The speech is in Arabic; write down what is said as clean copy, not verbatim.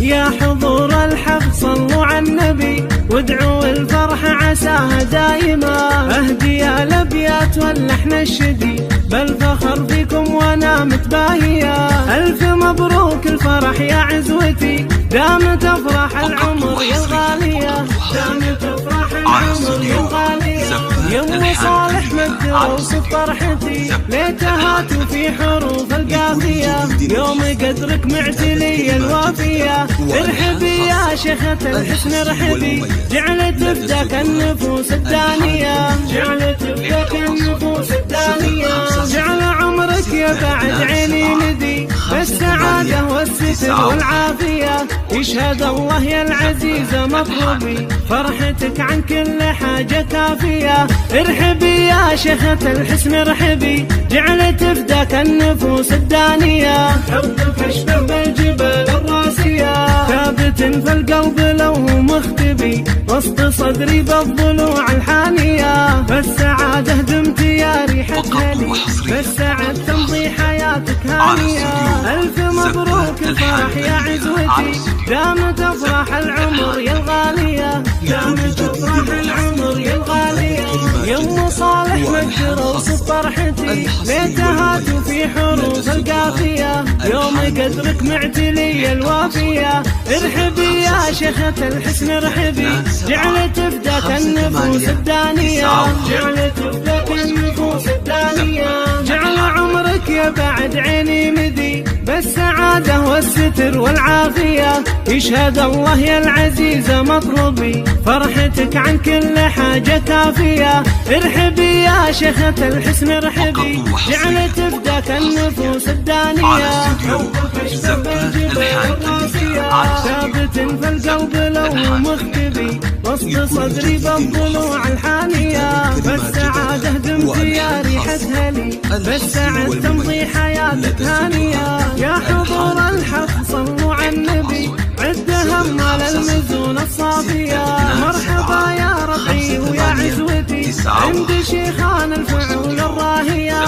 يا حضور الحفل صلوا على النبي وادعوا الفرح عساها دايما. اهدي الابيات واللحن الشدي بالفخر فيكم وانا متباهية. الف مبروك الفرح يا عزوتي دامت افراح العمر يا الغالية. دامت افراح العمر يا الغالية. يوم صالح مد وصف فرحتي ليتها في حروف القافية. يوم قدرك معتلي الوافية. ارحبي يا شيخة الحسن ارحبي جعلت تفدك النفوس الدانية. جعلت تفدك النفوس الدانية. جعل عمرك يا بعد عيني ندي بالسعادة والستر والعافية. يشهد الله يا العزيزة مطلوبي فرحتك عن كل حاجة كافية. ارحبي يا شيخة الحسن ارحبي جعلت تفدك النفوس الدانية. حبك اشبه بالجبال الراسية ثابت في القلب لو مختبي وسط صدري بالضلوع الحانية. بالسعادة دمت يا ريحة هلي بالسعد تمضي حياتك هانية. ألف مبروك الفرح يا عزوتي دامت أفراح العمر يا الغالية. دامت أفراح العمر يا الغالية. يوم صالح مجد وصف فرحتي ليتها في حروف القافية. يوم قدرك معتلي الوافية. ارحبي يا شيخة الحسن ارحبي جعلت تفدك النفوس الدانية. جعلت تفدك النفوس الدانية. جعل عمرك يا بعد عيني مدي بالسعادة والستر والعافية. يشهد الله يا العزيزة مطلوبي فرحتك عن كل حاجة كافية. ارحبي يا شيخة الحسن ارحبي جعلت تفدك النفوس الدانية. حبك اشبه بالجبال الراسية ثابت في القلب لو مختبي وسط صدري بالضلوع الحانية. بالسعادة دمت يا ريحة هلي بالسعد تمضي حياتك هانية. يا حضور الحفل صلوا على النبي عدهم على المزون الصافية. مرحبا يا ربعي ويا عزوتي عند شيخان الفعول الراهية.